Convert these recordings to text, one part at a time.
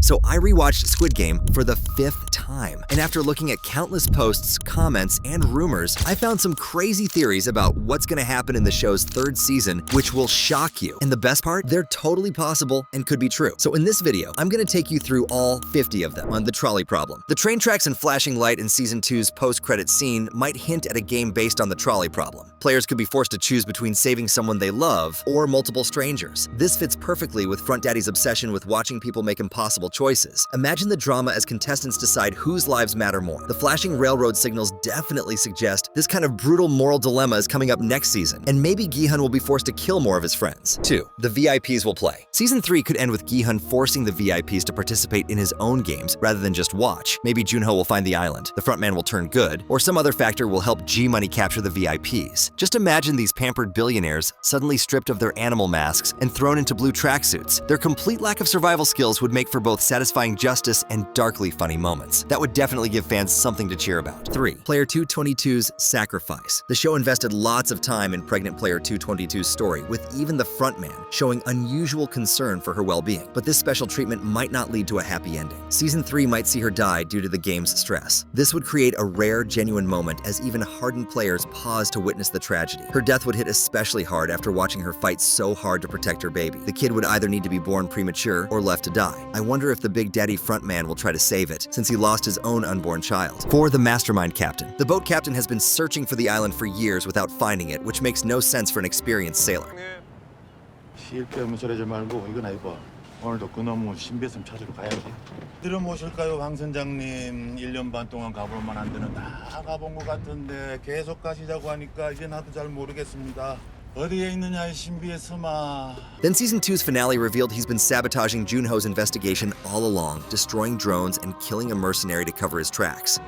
So I rewatched Squid Game for the 5th time. And after looking at countless posts, comments, and rumors, I found some crazy theories about what's gonna happen in the show's 3rd season, which will shock you. And the best part, they're totally possible and could be true. So in this video, I'm gonna take you through all 50 of them on the trolley problem. The train tracks and flashing light in Season 2's post-credit scene might hint at a game based on the trolley problem. Players could be forced to choose between saving someone they love or multiple strangers. This fits perfectly with Front Daddy's obsession with watching people make impossible choices. Imagine the drama as contestants decide whose lives matter more. The flashing railroad signals definitely suggest this kind of brutal moral dilemma is coming up next season, and maybe Gi-hun will be forced to kill more of his friends. 2. The VIPs will play. Season 3 could end with Gi-hun forcing the VIPs to participate in his own games rather than just watch. Maybe Junho will find the island, the frontman will turn good, or some other factor will help G-Money capture the VIPs. Just imagine these pampered billionaires suddenly stripped of their animal masks and thrown into blue tracksuits. Their complete lack of survival skills would make for both satisfying justice and darkly funny moments. That would definitely give fans something to cheer about. 3. Player 222's sacrifice. The show invested lots of time in pregnant Player 222's story, with even the frontman showing unusual concern for her well-being. But this special treatment might not lead to a happy ending. Season 3 might see her die due to the game's stress. This would create a rare, genuine moment as even hardened players pause to witness the tragedy. Her death would hit especially hard after watching her fight so hard to protect her baby. The kid would either need to be born premature or left to die. I wonder if the Big Daddy frontman will try to save it, since he lost his own unborn child. 4. The mastermind captain. The boat captain has been searching for the island for years without finding it, which makes no sense for an experienced sailor. 오늘도 그놈의 신비했음 찾으러 가야지. 들어 모실까요, 황 선장님? 1년 반 동안 가볼 만한 데는 다 가본 것 같은데 계속 가시자고 하니까 이제 나도 잘 모르겠습니다. 어디에 있느냐 이 신비의 스마. Then Season 2's finale revealed he's been sabotaging Junho's investigation all along, destroying drones and killing a mercenary to cover his tracks.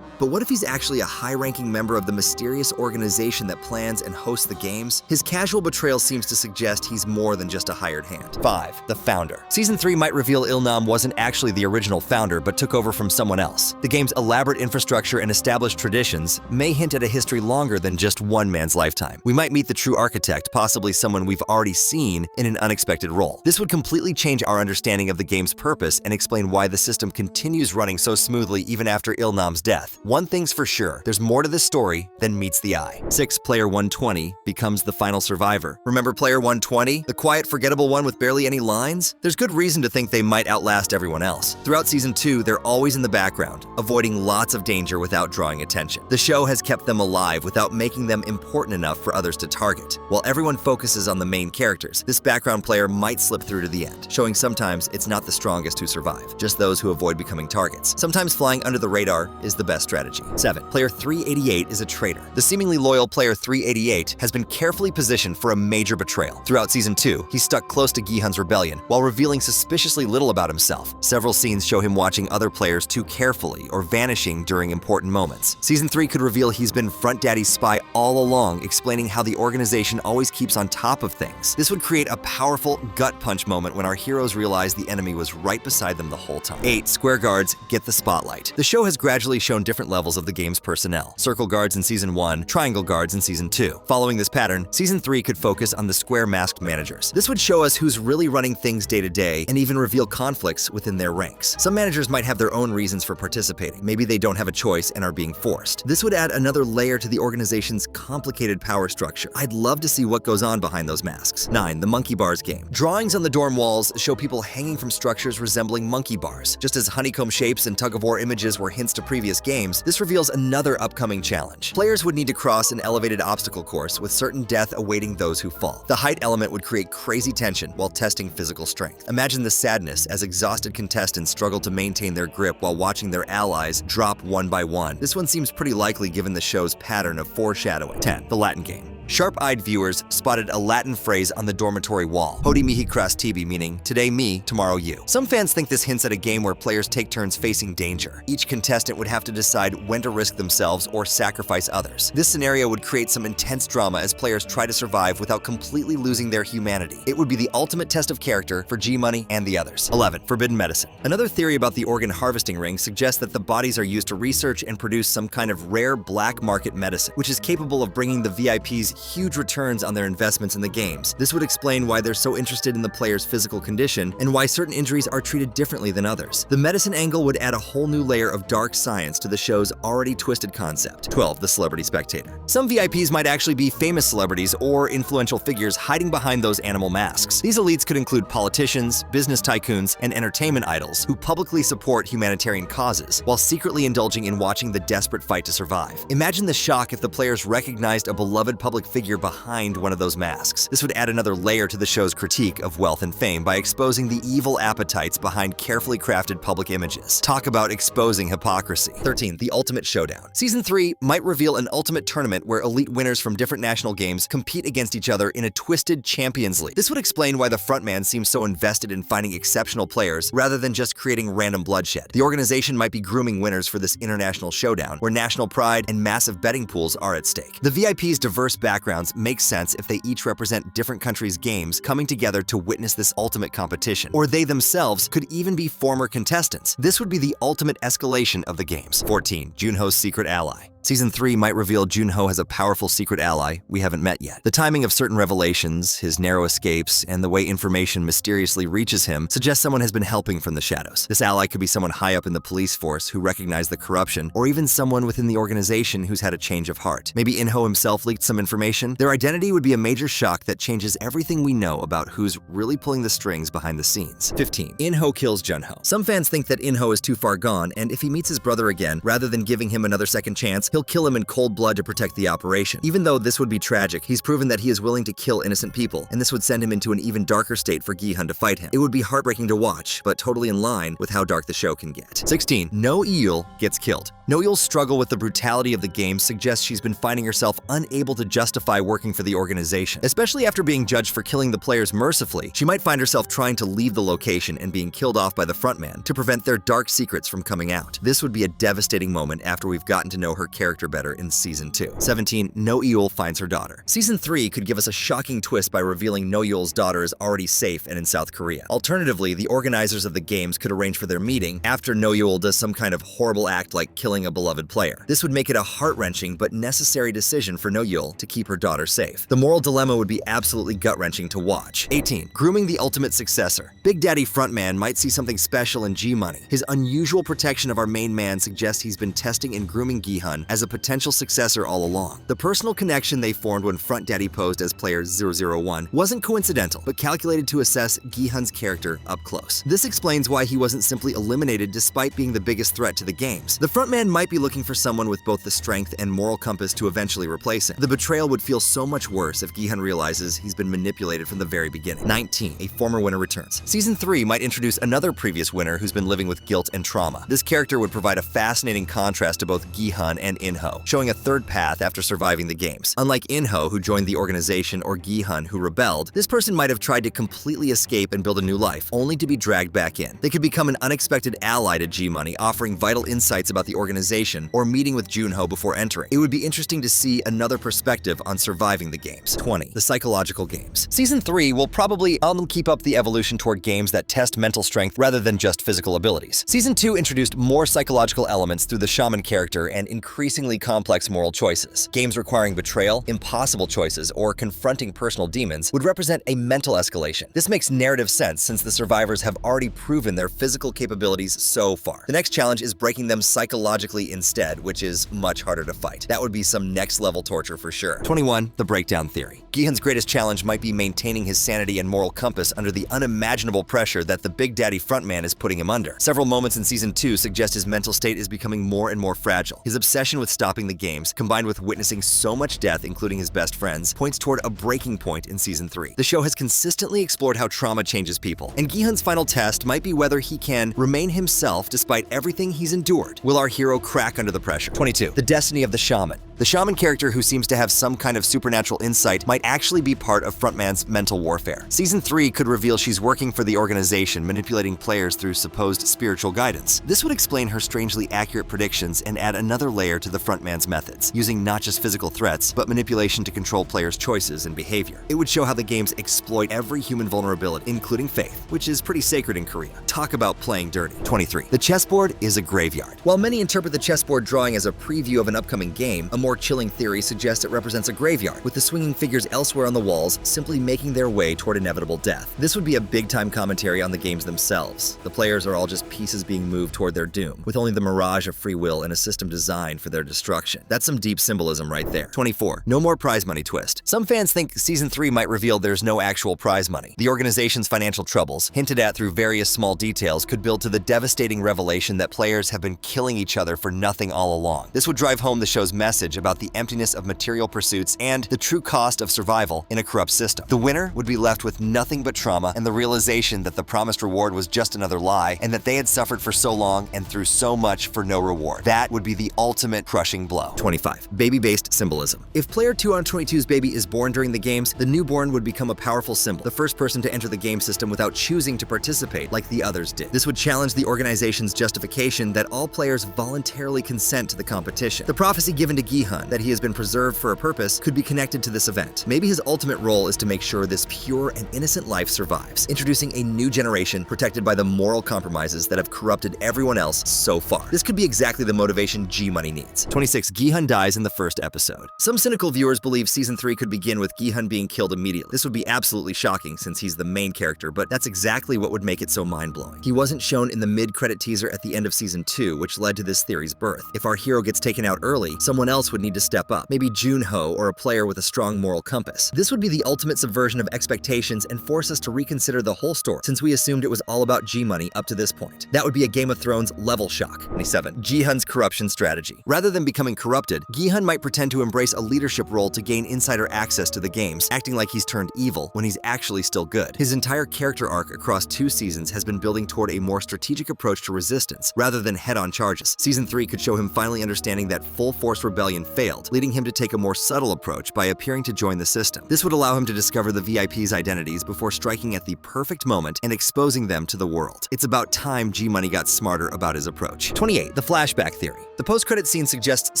But what if he's actually a high-ranking member of the mysterious organization that plans and hosts the games? His casual betrayal seems to suggest he's more than just a hired hand. 5. The founder. Season 3 might reveal Il-nam wasn't actually the original founder, but took over from someone else. The game's elaborate infrastructure and established traditions may hint at a history longer than just one man's lifetime. We might meet the true architect, possibly someone we've already seen in an unexpected role. This would completely change our understanding of the game's purpose and explain why the system continues running so smoothly even after Il-nam's death. One thing's for sure, there's more to this story than meets the eye. 6. Player 120 becomes the final survivor. Remember Player 120? The quiet, forgettable one with barely any lines? There's good reason to think they might outlast everyone else. Throughout Season 2, they're always in the background, avoiding lots of danger without drawing attention. The show has kept them alive without making them important enough for others to target. While everyone focuses on the main characters, this background player might slip through to the end, showing sometimes it's not the strongest who survive, just those who avoid becoming targets. Sometimes flying under the radar is the best strategy. 7. Player 388 is a traitor. The seemingly loyal Player 388 has been carefully positioned for a major betrayal. Throughout Season 2, he's stuck close to Gi-hun's rebellion, while revealing suspiciously little about himself. Several scenes show him watching other players too carefully or vanishing during important moments. Season 3 could reveal he's been Front Daddy's spy all along, explaining how the organization always keeps on top of things. This would create a powerful gut punch moment when our heroes realize the enemy was right beside them the whole time. 8. Square guards get the spotlight. The show has gradually shown different levels of the game's personnel. Circle guards in Season 1, triangle guards in Season 2. Following this pattern, Season 3 could focus on the square masked managers. This would show us who's really running things day to day and even reveal conflicts within their ranks. Some managers might have their own reasons for participating. Maybe they don't have a choice and are being forced. This would add another layer to the organization's complicated power structure. I'd love to see what goes on behind those masks. 9. The monkey bars game. Drawings on the dorm walls show people hanging from structures resembling monkey bars. Just as honeycomb shapes and tug-of-war images were hints to previous games, this reveals another upcoming challenge. Players would need to cross an elevated obstacle course with certain death awaiting those who fall. The height element would create crazy tension while testing physical strength. Imagine the sadness as exhausted contestants struggle to maintain their grip while watching their allies drop one by one. This one seems pretty likely given the show's pattern of foreshadowing. 10. The Latin game. Sharp-eyed viewers spotted a Latin phrase on the dormitory wall, "Hodi mihi cras tibi," meaning "today me, tomorrow you." Some fans think this hints at a game where players take turns facing danger. Each contestant would have to decide when to risk themselves or sacrifice others. This scenario would create some intense drama as players try to survive without completely losing their humanity. It would be the ultimate test of character for G-Money and the others. 11. Forbidden medicine. Another theory about the organ harvesting ring suggests that the bodies are used to research and produce some kind of rare black market medicine, which is capable of bringing the VIPs sees huge returns on their investments in the games. This would explain why they're so interested in the player's physical condition and why certain injuries are treated differently than others. The medicine angle would add a whole new layer of dark science to the show's already twisted concept. 12. The celebrity spectator. Some VIPs might actually be famous celebrities or influential figures hiding behind those animal masks. These elites could include politicians, business tycoons, and entertainment idols who publicly support humanitarian causes while secretly indulging in watching the desperate fight to survive. Imagine the shock if the players recognized a beloved public figure behind one of those masks. This would add another layer to the show's critique of wealth and fame by exposing the evil appetites behind carefully crafted public images. Talk about exposing hypocrisy. 13. The ultimate showdown. Season 3 might reveal an ultimate tournament where elite winners from different national games compete against each other in a twisted Champions League. This would explain why the frontman seems so invested in finding exceptional players rather than just creating random bloodshed. The organization might be grooming winners for this international showdown, where national pride and massive betting pools are at stake. The VIP's diverse backgrounds make sense if they each represent different countries' games coming together to witness this ultimate competition, or they themselves could even be former contestants. This would be the ultimate escalation of the games. 14. Junho's secret ally. Season 3 might reveal Junho has a powerful secret ally we haven't met yet. The timing of certain revelations, his narrow escapes, and the way information mysteriously reaches him suggests someone has been helping from the shadows. This ally could be someone high up in the police force who recognized the corruption, or even someone within the organization who's had a change of heart. Maybe Inho himself leaked some information? Their identity would be a major shock that changes everything we know about who's really pulling the strings behind the scenes. 15. Inho kills Junho. Some fans think that Inho is too far gone, and if he meets his brother again, rather than giving him another second chance, he'll kill him in cold blood to protect the operation. Even though this would be tragic, he's proven that he is willing to kill innocent people, and this would send him into an even darker state for Gi-hun to fight him. It would be heartbreaking to watch, but totally in line with how dark the show can get. 16. No-Eul gets killed. No-Eul's struggle with the brutality of the game suggests she's been finding herself unable to justify working for the organization. Especially after being judged for killing the players mercifully, she might find herself trying to leave the location and being killed off by the frontman to prevent their dark secrets from coming out. This would be a devastating moment after we've gotten to know her character better in Season 2. 17. No-Eul finds her daughter. Season 3 could give us a shocking twist by revealing No-Eul's daughter is already safe and in South Korea. Alternatively, the organizers of the games could arrange for their meeting after No-Eul does some kind of horrible act like killing a beloved player. This would make it a heart-wrenching but necessary decision for No-Eul to keep her daughter safe. The moral dilemma would be absolutely gut-wrenching to watch. 18. Grooming the ultimate successor. Big Daddy frontman might see something special in G-Money. His unusual protection of our main man suggests he's been testing and grooming Gi-hun as a potential successor all along. The personal connection they formed when Front Daddy posed as player 001 wasn't coincidental, but calculated to assess Gi-hun's character up close. This explains why he wasn't simply eliminated despite being the biggest threat to the games. The frontman might be looking for someone with both the strength and moral compass to eventually replace him. The betrayal would feel so much worse if Gi-hun realizes he's been manipulated from the very beginning. 19. A former winner returns. Season 3 might introduce another previous winner who's been living with guilt and trauma. This character would provide a fascinating contrast to both Gi-hun and Inho, showing a third path after surviving the games. Unlike Inho, who joined the organization, or Gi-hun, who rebelled, this person might have tried to completely escape and build a new life, only to be dragged back in. They could become an unexpected ally to G-Money, offering vital insights about the organization or meeting with Junho before entering. It would be interesting to see another perspective on surviving the games. 20. The psychological games. Season 3 will probably keep up the evolution toward games that test mental strength rather than just physical abilities. Season 2 introduced more psychological elements through the shaman character and increasingly complex moral choices. Games requiring betrayal, impossible choices, or confronting personal demons would represent a mental escalation. This makes narrative sense since the survivors have already proven their physical capabilities so far. The next challenge is breaking them psychologically instead, which is much harder to fight. That would be some next-level torture for sure. 21. The breakdown theory. Gi-hun's greatest challenge might be maintaining his sanity and moral compass under the unimaginable pressure that the Big Daddy frontman is putting him under. Several moments in Season 2 suggest his mental state is becoming more and more fragile. His obsession with stopping the games, combined with witnessing so much death, including his best friends, points toward a breaking point in Season 3. The show has consistently explored how trauma changes people, and Gi-hun's final test might be whether he can remain himself despite everything he's endured. Will our hero crack under the pressure? 22. The destiny of the shaman. The shaman character, who seems to have some kind of supernatural insight, might actually be part of Frontman's mental warfare. Season 3 could reveal she's working for the organization, manipulating players through supposed spiritual guidance. This would explain her strangely accurate predictions and add another layer to the Frontman's methods, using not just physical threats, but manipulation to control players' choices and behavior. It would show how the games exploit every human vulnerability, including faith, which is pretty sacred in Korea. Talk about playing dirty. 23. The chessboard is a graveyard. While many interpret the chessboard drawing as a preview of an upcoming game, a more more chilling theory suggests it represents a graveyard, with the swinging figures elsewhere on the walls simply making their way toward inevitable death. This would be a big-time commentary on the games themselves. The players are all just pieces being moved toward their doom, with only the mirage of free will and a system designed for their destruction. That's some deep symbolism right there. 24. No more prize money twist. Some fans think Season 3 might reveal there's no actual prize money. The organization's financial troubles, hinted at through various small details, could build to the devastating revelation that players have been killing each other for nothing all along. This would drive home the show's message about the emptiness of material pursuits and the true cost of survival in a corrupt system. The winner would be left with nothing but trauma and the realization that the promised reward was just another lie and that they had suffered for so long and through so much for no reward. That would be the ultimate crushing blow. 25. Baby-based symbolism. If player 2/22's baby is born during the games, the newborn would become a powerful symbol, the first person to enter the game system without choosing to participate like the others did. This would challenge the organization's justification that all players voluntarily consent to the competition. The prophecy given to Gi-hun, that he has been preserved for a purpose, could be connected to this event. Maybe his ultimate role is to make sure this pure and innocent life survives, introducing a new generation protected by the moral compromises that have corrupted everyone else so far. This could be exactly the motivation G-Money needs. 26. Gi-hun dies in the first episode. Some cynical viewers believe Season 3 could begin with Gi-hun being killed immediately. This would be absolutely shocking since he's the main character, but that's exactly what would make it so mind-blowing. He wasn't shown in the mid-credit teaser at the end of Season 2, which led to this theory's birth. If our hero gets taken out early, someone else would need to step up, maybe Junho or a player with a strong moral compass. This would be the ultimate subversion of expectations and force us to reconsider the whole story, since we assumed it was all about G-Money up to this point. That would be a Game of Thrones level shock. 27. Gi-hun's corruption strategy. Rather than becoming corrupted, Gi-hun might pretend to embrace a leadership role to gain insider access to the games, acting like he's turned evil when he's actually still good. His entire character arc across 2 seasons has been building toward a more strategic approach to resistance, rather than head-on charges. Season 3 could show him finally understanding that full-force rebellion failed, leading him to take a more subtle approach by appearing to join the system. This would allow him to discover the VIP's identities before striking at the perfect moment and exposing them to the world. It's about time G-Money got smarter about his approach. 28. The flashback theory. The post-credit scene suggests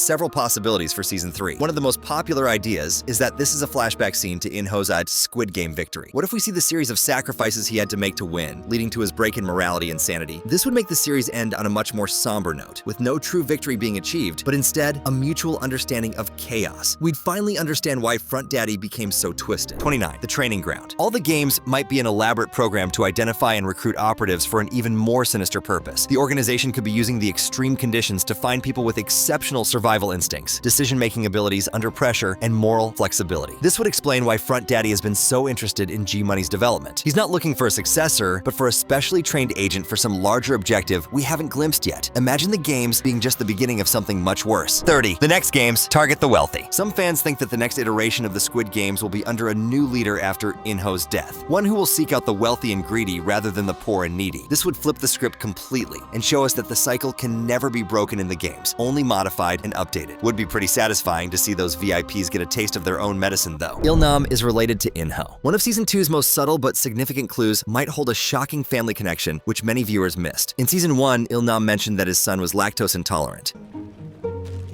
several possibilities for Season 3. One of the most popular ideas is that this is a flashback scene to In-ho's Squid Game victory. What if we see the series of sacrifices he had to make to win, leading to his break in morality and sanity? This would make the series end on a much more somber note, with no true victory being achieved, but instead a mutual understanding of chaos. We'd finally understand why Front Daddy became so twisted. 29. The training ground. All the games might be an elaborate program to identify and recruit operatives for an even more sinister purpose. The organization could be using the extreme conditions to find people with exceptional survival instincts, decision-making abilities under pressure, and moral flexibility. This would explain why Front Daddy has been so interested in G-Money's development. He's not looking for a successor, but for a specially trained agent for some larger objective we haven't glimpsed yet. Imagine the games being just the beginning of something much worse. 30. The next games target the wealthy. Some fans think that the next iteration of the Squid Games will be under a new leader after In-ho's death, one who will seek out the wealthy and greedy rather than the poor and needy. This would flip the script completely and show us that the cycle can never be broken in the games, only modified and updated. Would be pretty satisfying to see those VIPs get a taste of their own medicine though. Il-nam is related to In-ho. One of Season 2's most subtle but significant clues might hold a shocking family connection which many viewers missed. In Season 1, Il-nam mentioned that his son was lactose intolerant.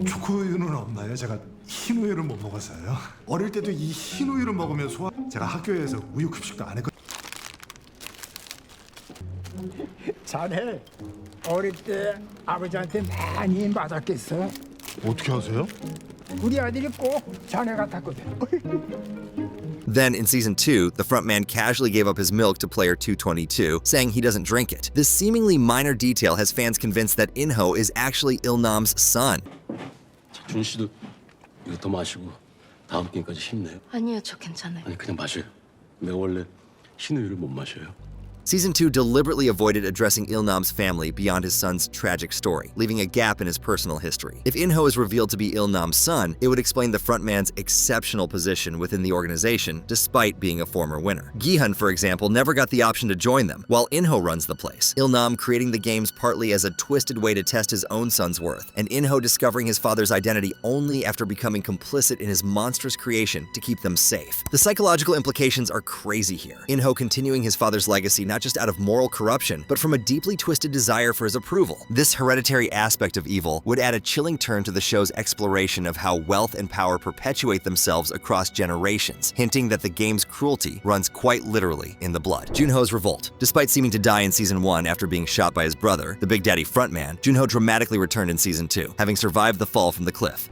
초코우유는 없나요? 제가 흰 우유를 못 먹어서요. 어릴 때도 이 흰 우유를 먹으면 제가 학교에서 우유 급식도 안 했거든요. 자네 어릴 때 아버지한테 많이 맞았겠어? 어떻게 아세요? 우리 아들이 꼭 자네 같았거든. Then, in Season 2, the frontman casually gave up his milk to player 222, saying he doesn't drink it. This seemingly minor detail has fans convinced that In-ho is actually Il-nam's son. 준 씨도 이거 더 마시고 다음 게임까지 힘내요. 아니요, 저 괜찮아요. 아니 그냥 마셔요. 내가 원래 흰우유를 못 마셔요. Season 2 deliberately avoided addressing Il-nam's family beyond his son's tragic story, leaving a gap in his personal history. If In-ho is revealed to be Il-nam's son, it would explain the frontman's exceptional position within the organization, despite being a former winner. Gi-hun, for example, never got the option to join them, while In-ho runs the place. Il-nam creating the games partly as a twisted way to test his own son's worth, and In-ho discovering his father's identity only after becoming complicit in his monstrous creation to keep them safe. The psychological implications are crazy here. In-ho continuing his father's legacy not just out of moral corruption, but from a deeply twisted desire for his approval. This hereditary aspect of evil would add a chilling turn to the show's exploration of how wealth and power perpetuate themselves across generations, hinting that the game's cruelty runs quite literally in the blood. Junho's revolt. Despite seeming to die in Season 1 after being shot by his brother, the Big Daddy frontman, Junho dramatically returned in Season 2, having survived the fall from the cliff.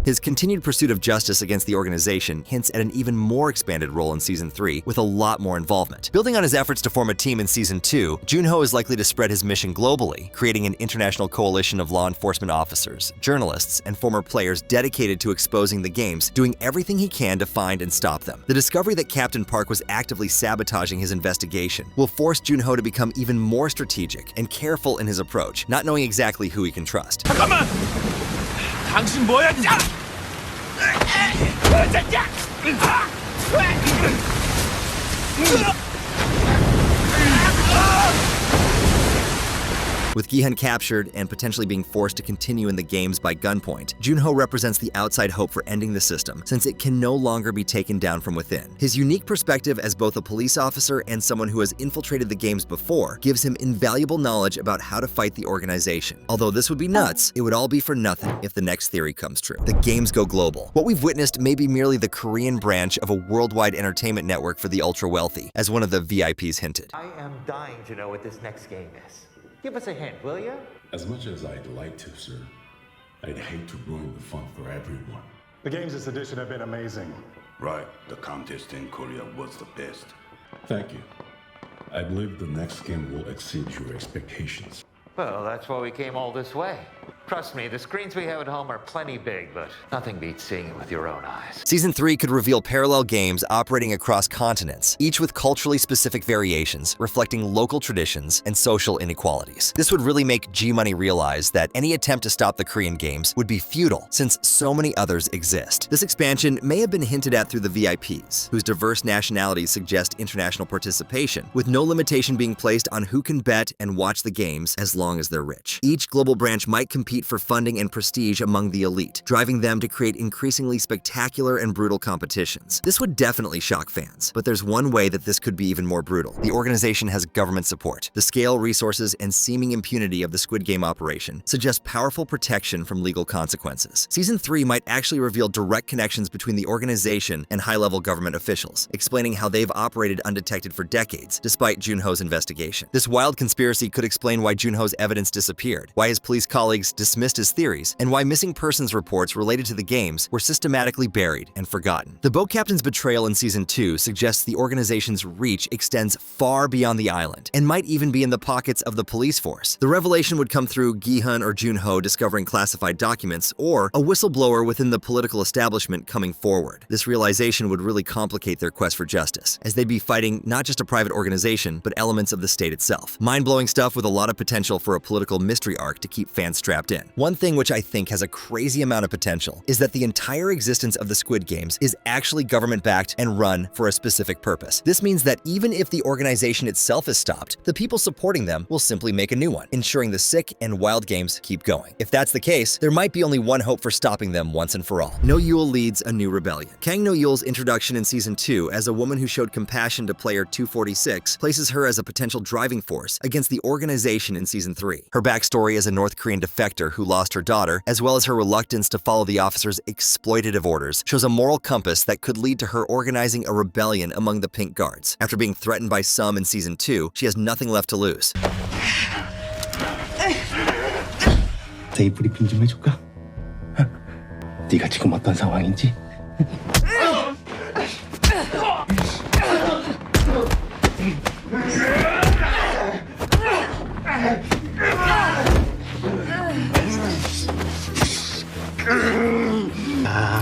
His continued pursuit of justice against the organization hints at an even more expanded role in Season 3 with a lot more involvement. Building on his efforts to form a team in Season 2, Junho is likely to spread his mission globally, creating an international coalition of law enforcement officers, journalists, and former players dedicated to exposing the games, doing everything he can to find and stop them. The discovery that Captain Park was actively sabotaging his investigation will force Junho to become even more strategic and careful in his approach, not knowing exactly who he can trust. 잠깐만! 당신 뭐야? 야! With Gi-hun captured and potentially being forced to continue in the games by gunpoint, Junho represents the outside hope for ending the system, since it can no longer be taken down from within. His unique perspective as both a police officer and someone who has infiltrated the games before gives him invaluable knowledge about how to fight the organization. Although this would be nuts, it would all be for nothing if the next theory comes true. The games go global. What we've witnessed may be merely the Korean branch of a worldwide entertainment network for the ultra-wealthy, as one of the VIPs hinted. I am dying to know what this next game is. Give us a hint, will you? As much as I'd like to, sir, I'd hate to ruin the fun for everyone. The games this edition have been amazing. Right, the contest in Korea was the best. Thank you. I believe the next game will exceed your expectations. Well, that's why we came all this way. Trust me, the screens we have at home are plenty big, but nothing beats seeing it with your own eyes. Season 3 could reveal parallel games operating across continents, each with culturally specific variations, reflecting local traditions and social inequalities. This would really make G-Money realize that any attempt to stop the Korean games would be futile, since so many others exist. This expansion may have been hinted at through the VIPs, whose diverse nationalities suggest international participation, with no limitation being placed on who can bet and watch the games as long as they're rich. Each global branch might compete for funding and prestige among the elite, driving them to create increasingly spectacular and brutal competitions. This would definitely shock fans, but there's one way that this could be even more brutal. The organization has government support. The scale, resources, and seeming impunity of the Squid Game operation suggest powerful protection from legal consequences. Season 3 might actually reveal direct connections between the organization and high-level government officials, explaining how they've operated undetected for decades, despite Junho's investigation. This wild conspiracy could explain why Junho's evidence disappeared, why his police colleagues dismissed his theories, and why missing persons reports related to the games were systematically buried and forgotten. The boat captain's betrayal in Season 2 suggests the organization's reach extends far beyond the island, and might even be in the pockets of the police force. The revelation would come through Gi-hun or Junho discovering classified documents, or a whistleblower within the political establishment coming forward. This realization would really complicate their quest for justice, as they'd be fighting not just a private organization, but elements of the state itself. Mind-blowing stuff with a lot of potential for a political mystery arc to keep fans strapped in. One thing which I think has a crazy amount of potential is that the entire existence of the Squid Games is actually government-backed and run for a specific purpose. This means that even if the organization itself is stopped, the people supporting them will simply make a new one, ensuring the sick and wild games keep going. If that's the case, there might be only one hope for stopping them once and for all. No Yul leads a new rebellion. Kang No Yul's introduction in Season 2 as a woman who showed compassion to player 246 places her as a potential driving force against the organization in Season 3. Her backstory as a North Korean defector who lost her daughter, as well as her reluctance to follow the officer's exploitative orders, shows a moral compass that could lead to her organizing a rebellion among the Pink Guards. After being threatened by some in Season 2, she has nothing left to lose. 자세히 브리핑 좀 해줄까? 네가 지금 어떤 상황인지?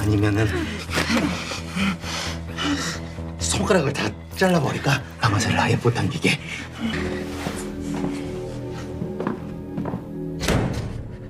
아니면은 손가락을 다 잘라버릴까? 방아쇠를 아예 못 당기게.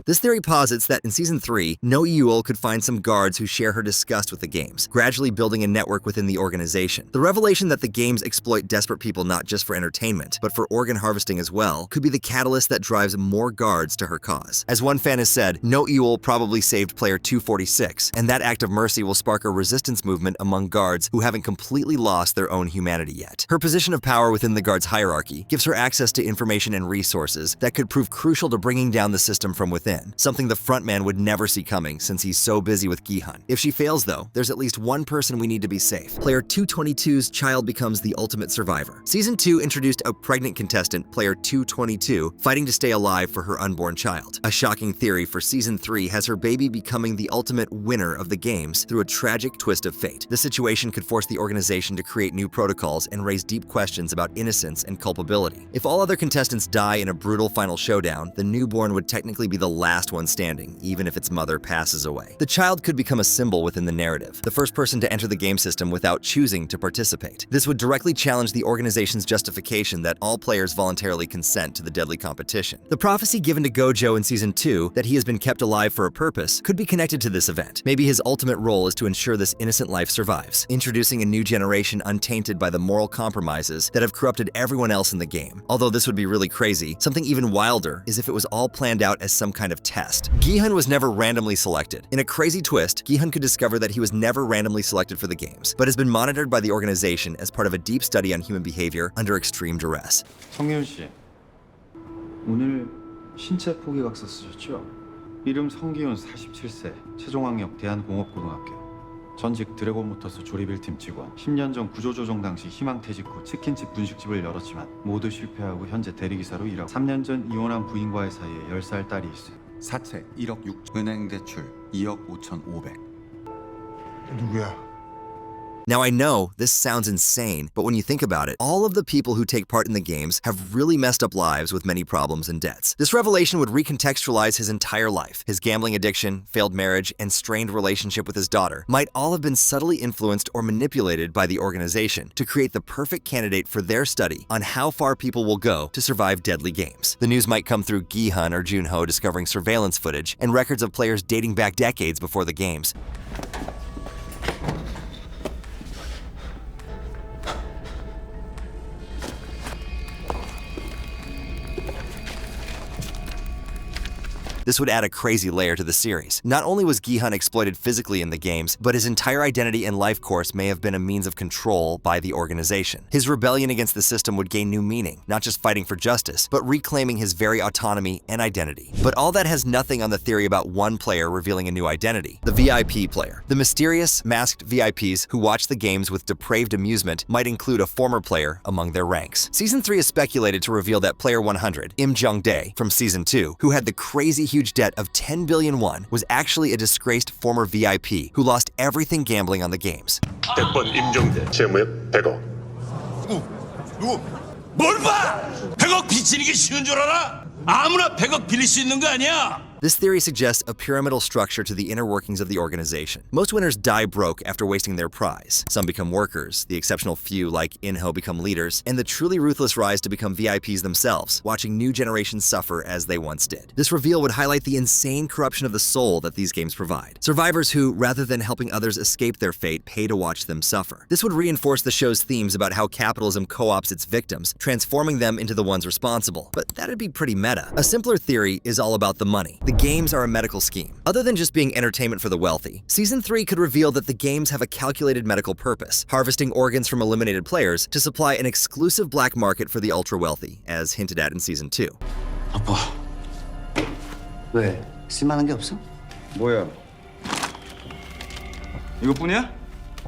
This theory posits that in Season 3, No Yul could find some guards who share her disgust with the games, gradually building a network within the organization. The revelation that the games exploit desperate people not just for entertainment, but for organ harvesting as well, could be the catalyst that drives more guards to her cause. As one fan has said, No Yul probably saved player 246, and that act of mercy will spark a resistance movement among guards who haven't completely lost their own humanity yet. Her position of power within the guards' hierarchy gives her access to information and resources that could prove crucial to bringing down the system from within. within, something the frontman would never see coming since he's so busy with Gi-hun. If she fails though, there's at least one person we need to be safe. Player 222's child becomes the ultimate survivor. Season 2 introduced a pregnant contestant, player 222, fighting to stay alive for her unborn child. A shocking theory for Season 3 has her baby becoming the ultimate winner of the games through a tragic twist of fate. The situation could force the organization to create new protocols and raise deep questions about innocence and culpability. If all other contestants die in a brutal final showdown, the newborn would technically be the last one standing, even if its mother passes away. The child could become a symbol within the narrative, the first person to enter the game system without choosing to participate. This would directly challenge the organization's justification that all players voluntarily consent to the deadly competition. The prophecy given to Gojo in Season 2 that he has been kept alive for a purpose could be connected to this event. Maybe his ultimate role is to ensure this innocent life survives, introducing a new generation untainted by the moral compromises that have corrupted everyone else in the game. Although this would be really crazy, something even wilder is if it was all planned out as some kind of test. Gi-hun was never randomly selected. In a crazy twist, Gi-hun could discover that he was never randomly selected for the games, but has been monitored by the organization as part of a deep study on human behavior under extreme duress. 성기훈 씨, 오늘 신체 포기각서 쓰셨죠? 이름 성기훈 47세, 최종학력 대한공업고등학교. 전직 드래곤모터스 조립 1팀 직원. 10년 전 구조조정 당시 희망퇴직 후 치킨집 분식집을 열었지만 모두 실패하고 현재 대리기사로 일하고 3년 전 이혼한 부인과의 사이에 10살 딸이 있어요. 사채 1억 6천, 은행 대출 2억 5,500. 누구야? Now I know this sounds insane, but when you think about it, all of the people who take part in the games have really messed up lives with many problems and debts. This revelation would recontextualize his entire life. His gambling addiction, failed marriage, and strained relationship with his daughter might all have been subtly influenced or manipulated by the organization to create the perfect candidate for their study on how far people will go to survive deadly games. The news might come through Gi-hun or Junho discovering surveillance footage and records of players dating back decades before the games. This would add a crazy layer to the series. Not only was Gi-hun exploited physically in the games, but his entire identity and life course may have been a means of control by the organization. His rebellion against the system would gain new meaning, not just fighting for justice, but reclaiming his very autonomy and identity. But all that has nothing on the theory about one player revealing a new identity, the VIP player. The mysterious, masked VIPs who watch the games with depraved amusement might include a former player among their ranks. Season 3 is speculated to reveal that player 100, Im Jung-dae, from Season 2, who had the crazy huge debt of 10 billion won, was actually a disgraced former VIP who lost everything gambling on the games. 대권 임정대 채무액 100억. 누구? 뭘 봐! 100억 빚지는 게 쉬운 줄 알아? 아무나 100억 빌릴 수 있는 거 아니야? This theory suggests a pyramidal structure to the inner workings of the organization. Most winners die broke after wasting their prize. Some become workers, the exceptional few like Inho become leaders, and the truly ruthless rise to become VIPs themselves, watching new generations suffer as they once did. This reveal would highlight the insane corruption of the soul that these games provide. Survivors who, rather than helping others escape their fate, pay to watch them suffer. This would reinforce the show's themes about how capitalism co-opts its victims, transforming them into the ones responsible. But that'd be pretty meta. A simpler theory is all about the money. The games are a medical scheme. Other than just being entertainment for the wealthy, Season 3 could reveal that the games have a calculated medical purpose, harvesting organs from eliminated players to supply an exclusive black market for the ultra-wealthy, as hinted at in Season 2. 아빠, 왜? 쓸만한 게 없어? 뭐야? 이것뿐이야?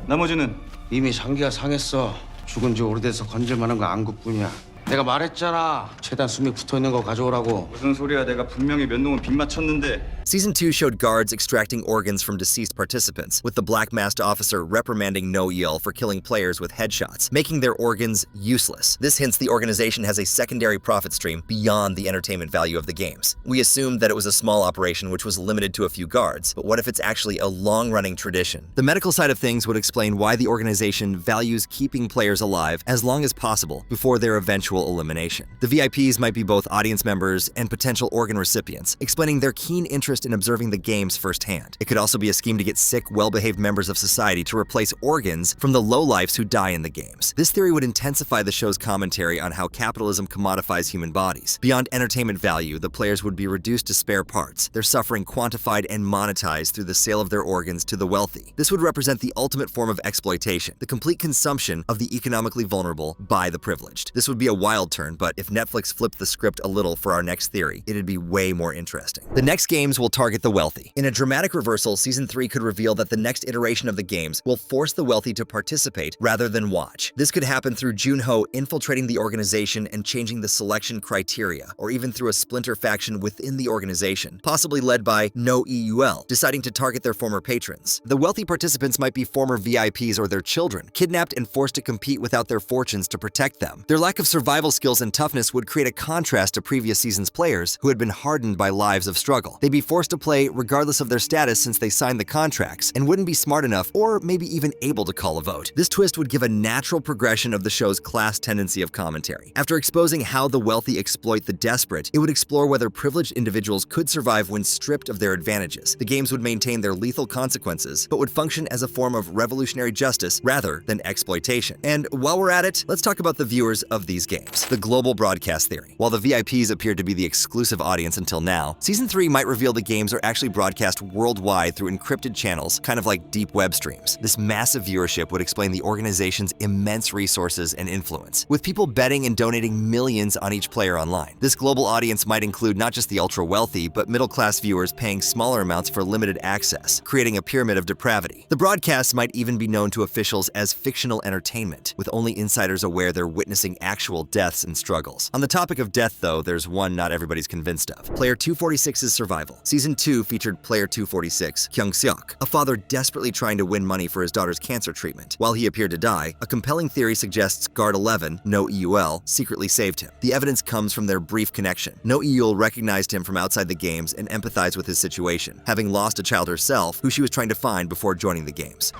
나머지는? 이미 장기가 상했어. 죽은 지 오래돼서 건질만한 거 안구뿐이야. 내가 말했잖아. 최대한 숨이 붙어있는 거 가져오라고. 무슨 소리야? 내가 분명히 몇 놈은 빗 맞췄는데. Season 2 showed guards extracting organs from deceased participants, with the black masked officer reprimanding No-Yeol for killing players with headshots, making their organs useless. This hints the organization has a secondary profit stream beyond the entertainment value of the games. We assumed that it was a small operation which was limited to a few guards, but what if it's actually a long-running tradition? The medical side of things would explain why the organization values keeping players alive as long as possible before their eventual elimination. The VIPs might be both audience members and potential organ recipients, explaining their keen interest interest in observing the games firsthand. It could also be a scheme to get sick, well-behaved members of society to replace organs from the lowlifes who die in the games. This theory would intensify the show's commentary on how capitalism commodifies human bodies. Beyond entertainment value, the players would be reduced to spare parts, their suffering quantified and monetized through the sale of their organs to the wealthy. This would represent the ultimate form of exploitation, the complete consumption of the economically vulnerable by the privileged. This would be a wild turn, but if Netflix flipped the script a little for our next theory, it'd be way more interesting. The next games will target the wealthy. In a dramatic reversal, Season 3 could reveal that the next iteration of the games will force the wealthy to participate rather than watch. This could happen through Junho infiltrating the organization and changing the selection criteria, or even through a splinter faction within the organization, possibly led by No EUL, deciding to target their former patrons. The wealthy participants might be former VIPs or their children, kidnapped and forced to compete without their fortunes to protect them. Their lack of survival skills and toughness would create a contrast to previous season's players who had been hardened by lives of struggle. They'd be forced to play regardless of their status since they signed the contracts and wouldn't be smart enough or maybe even able to call a vote. This twist would give a natural progression of the show's class tendency of commentary. After exposing how the wealthy exploit the desperate, it would explore whether privileged individuals could survive when stripped of their advantages. The games would maintain their lethal consequences, but would function as a form of revolutionary justice rather than exploitation. And while we're at it, let's talk about the viewers of these games. The global broadcast theory. While the VIPs appeared to be the exclusive audience until now, Season 3 might reveal the games are actually broadcast worldwide through encrypted channels, kind of like deep web streams. This massive viewership would explain the organization's immense resources and influence, with people betting and donating millions on each player online. This global audience might include not just the ultra-wealthy, but middle-class viewers paying smaller amounts for limited access, creating a pyramid of depravity. The broadcasts might even be known to officials as fictional entertainment, with only insiders aware they're witnessing actual deaths and struggles. On the topic of death, though, there's one not everybody's convinced of: Player 246's survival. Season 2 featured Player 246, Kyung-seok, a father desperately trying to win money for his daughter's cancer treatment. While he appeared to die, a compelling theory suggests Guard 11, No EUL, secretly saved him. The evidence comes from their brief connection. No EUL recognized him from outside the games and empathized with his situation, having lost a child herself who she was trying to find before joining the games.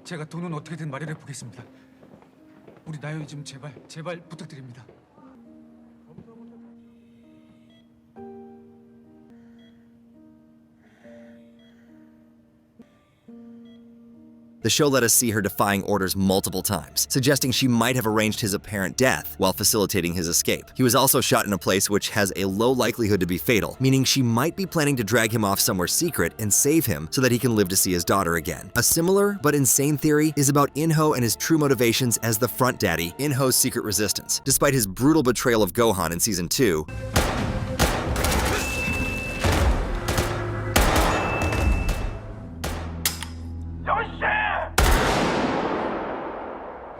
제가 돈은 어떻게든 마련해 보겠습니다. 우리 나연이 좀 제발 부탁드립니다. The show let us see her defying orders multiple times, suggesting she might have arranged his apparent death while facilitating his escape. He was also shot in a place which has a low likelihood to be fatal, meaning she might be planning to drag him off somewhere secret and save him so that he can live to see his daughter again. A similar but insane theory is about In-ho and his true motivations as the front daddy, In-ho's secret resistance. Despite his brutal betrayal of Gohan in Season 2,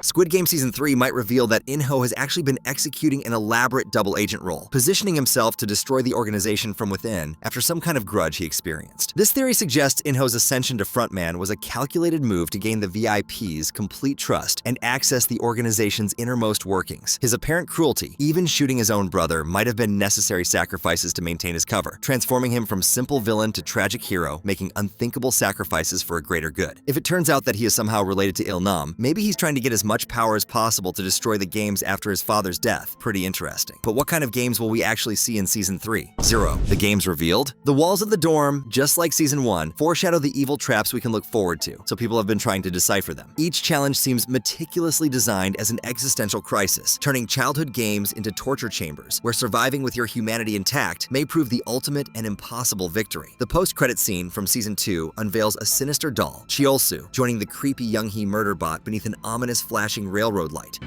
Squid Game Season 3 might reveal that In-ho has actually been executing an elaborate double agent role, positioning himself to destroy the organization from within after some kind of grudge he experienced. This theory suggests In-ho's ascension to frontman was a calculated move to gain the VIP's complete trust and access the organization's innermost workings. His apparent cruelty, even shooting his own brother, might have been necessary sacrifices to maintain his cover, transforming him from simple villain to tragic hero, making unthinkable sacrifices for a greater good. If it turns out that he is somehow related to Il-nam, maybe he's trying to get as much power as possible to destroy the games after his father's death. Pretty interesting. But what kind of games will we actually see in Season 3? 0. The games revealed? The walls of the dorm, just like Season 1, foreshadow the evil traps we can look forward to, so people have been trying to decipher them. Each challenge seems meticulously designed as an existential crisis, turning childhood games into torture chambers, where surviving with your humanity intact may prove the ultimate and impossible victory. The post-credit scene from Season 2 unveils a sinister doll, Cheolsu, joining the creepy Young-hee murder bot beneath an ominous flashing railroad light.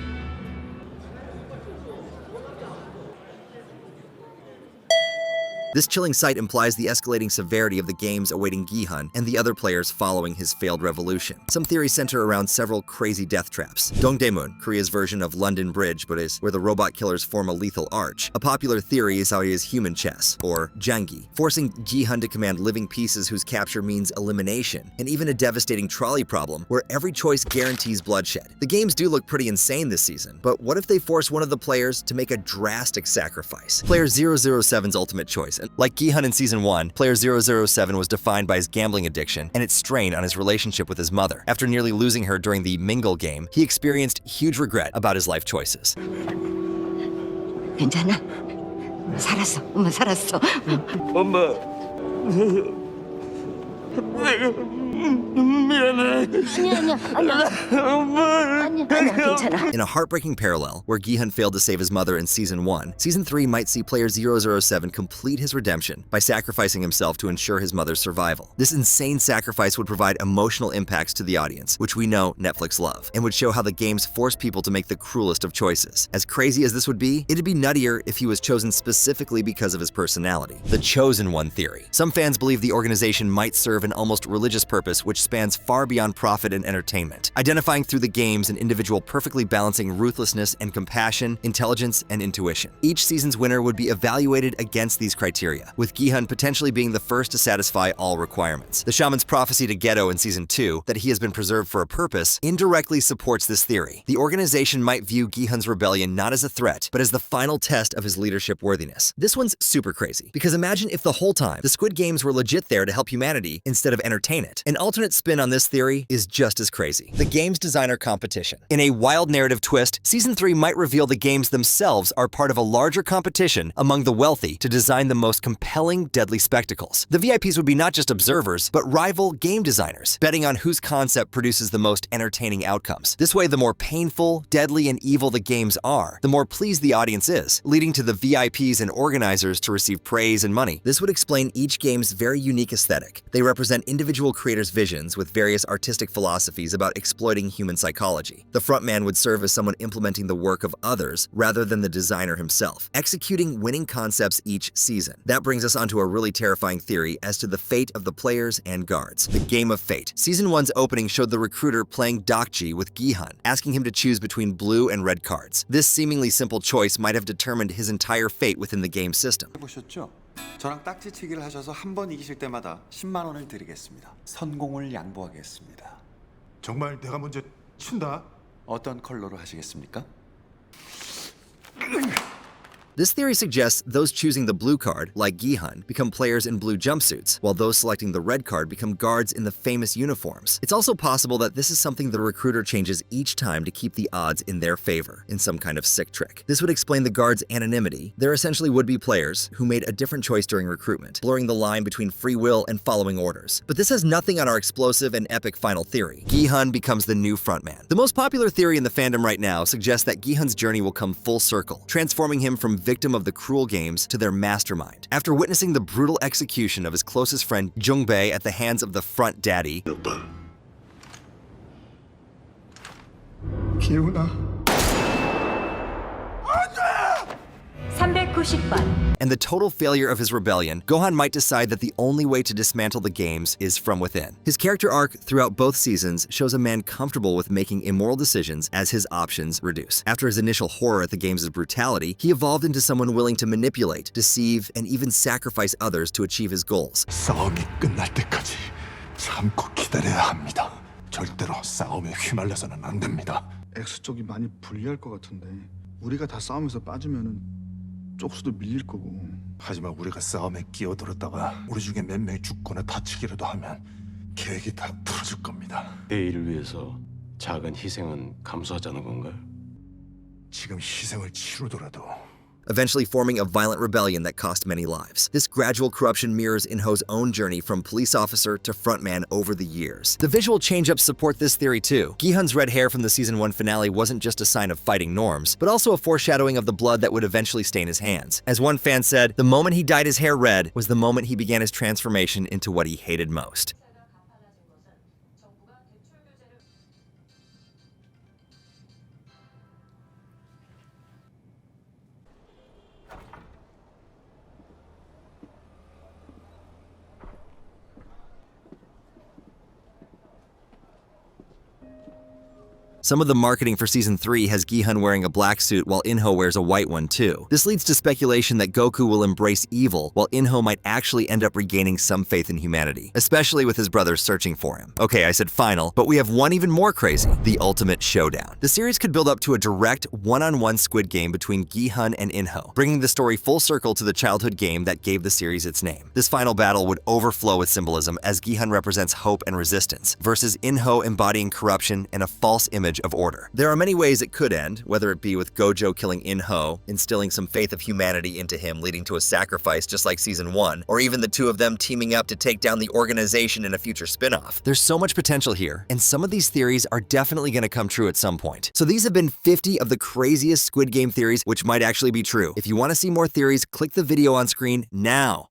This chilling sight implies the escalating severity of the games awaiting Gi-hun and the other players following his failed revolution. Some theories center around several crazy death traps. Dongdaemun, Korea's version of London Bridge, but is where the robot killers form a lethal arch. A popular theory is how he is human chess, or Jangi, forcing Gi-hun to command living pieces whose capture means elimination, and even a devastating trolley problem where every choice guarantees bloodshed. The games do look pretty insane this season, but what if they force one of the players to make a drastic sacrifice? Player 007's ultimate choice, season. Like Gi-hun in Season 1, player 007 was defined by his gambling addiction and its strain on his relationship with his mother. After nearly losing her during the Mingle game, he experienced huge regret about his life choices. 괜찮아? 살았어. 엄마 살았어. 엄마. In a heartbreaking parallel, where Gi-hun failed to save his mother in Season 1, Season 3 might see player 007 complete his redemption by sacrificing himself to ensure his mother's survival. This insane sacrifice would provide emotional impacts to the audience, which we know Netflix love, and would show how the games force people to make the cruelest of choices. As crazy as this would be, it'd be nuttier if he was chosen specifically because of his personality. The Chosen One theory. Some fans believe the organization might serve an almost religious purpose which spans far beyond profit and entertainment, identifying through the games an individual perfectly balancing ruthlessness and compassion, intelligence, and intuition. Each season's winner would be evaluated against these criteria, with Gi-hun potentially being the first to satisfy all requirements. The shaman's prophecy to Ghetto in Season 2, that he has been preserved for a purpose, indirectly supports this theory. The organization might view Gi-hun's rebellion not as a threat, but as the final test of his leadership worthiness. This one's super crazy, because imagine if the whole time the Squid Games were legit there to help humanity instead of entertain it. An alternate spin on this theory is just as crazy. The game's designer competition. In a wild narrative twist, Season 3 might reveal the games themselves are part of a larger competition among the wealthy to design the most compelling, deadly spectacles. The VIPs would be not just observers, but rival game designers, betting on whose concept produces the most entertaining outcomes. This way, the more painful, deadly, and evil the games are, the more pleased the audience is, leading to the VIPs and organizers to receive praise and money. This would explain each game's very unique aesthetic. They represent individual creators' visions with various artistic philosophies about exploiting human psychology. The frontman would serve as someone implementing the work of others rather than the designer himself, executing winning concepts each season. That brings us onto a really terrifying theory as to the fate of the players and guards. The Game of Fate. Season 1's opening showed the recruiter playing Dokji with Gi-hun, asking him to choose between blue and red cards. This seemingly simple choice might have determined his entire fate within the game system. 해보셨죠? 저랑 딱지치기를 하셔서 한 번 이기실 때마다 10만 원을 드리겠습니다. 선공을 양보하겠습니다. 정말 내가 먼저 친다? 어떤 컬러로 하시겠습니까? This theory suggests those choosing the blue card, like Gi-hun, become players in blue jumpsuits, while those selecting the red card become guards in the famous uniforms. It's also possible that this is something the recruiter changes each time to keep the odds in their favor, in some kind of sick trick. This would explain the guards' anonymity. They're essentially would-be players who made a different choice during recruitment, blurring the line between free will and following orders. But this has nothing on our explosive and epic final theory. Gi-hun becomes the new frontman. The most popular theory in the fandom right now suggests that Gi-hun's journey will come full circle, transforming him from victim of the cruel games to their mastermind. After witnessing the brutal execution of his closest friend Jung-bae at the hands of the front daddy, 기훈아. 390번. and the total failure of his rebellion, Gohan might decide that the only way to dismantle the games is from within. His character arc throughout both seasons shows a man comfortable with making immoral decisions as his options reduce. After his initial horror at the games' brutality, he evolved into someone willing to manipulate, deceive, and even sacrifice others to achieve his goals. 싸움이 끝날 때까지 참고 기다려야 합니다. 절대로 싸움에 휘말려서는 안 됩니다. 엑스 쪽이 많이 불리할 것 같은데 우리가 다 싸움에서 빠지면은 쪽수도 밀릴 거고. 하지만 우리가 싸움에 끼어들었다가 우리 중에 몇 명이 죽거나 다치기라도 하면 계획이 다 풀어질 겁니다. 대의를 위해서 작은 희생은 감수하자는 건가요? 지금 희생을 치르더라도 eventually forming a violent rebellion that cost many lives. This gradual corruption mirrors In-ho's own journey from police officer to frontman over the years. The visual change-ups support this theory too. Gi-hun's red hair from the Season 1 finale wasn't just a sign of fighting norms, but also a foreshadowing of the blood that would eventually stain his hands. As one fan said, the moment he dyed his hair red was the moment he began his transformation into what he hated most. Some of the marketing for Season 3 has Gi-hun wearing a black suit while In-ho wears a white one too. This leads to speculation that Goku will embrace evil, while In-ho might actually end up regaining some faith in humanity, especially with his brothers searching for him. Okay, I said final, but we have one even more crazy, the ultimate showdown. The series could build up to a direct one-on-one Squid Game between Gi-hun and In-ho, bringing the story full circle to the childhood game that gave the series its name. This final battle would overflow with symbolism as Gi-hun represents hope and resistance, versus In-ho embodying corruption and a false image of order. There are many ways it could end, whether it be with Gojo killing In-ho, instilling some faith of humanity into him leading to a sacrifice just like Season 1, or even the two of them teaming up to take down the organization in a future spin-off. There's so much potential here, and some of these theories are definitely going to come true at some point. So these have been 50 of the craziest Squid Game theories, which might actually be true. If you want to see more theories, click the video on screen now.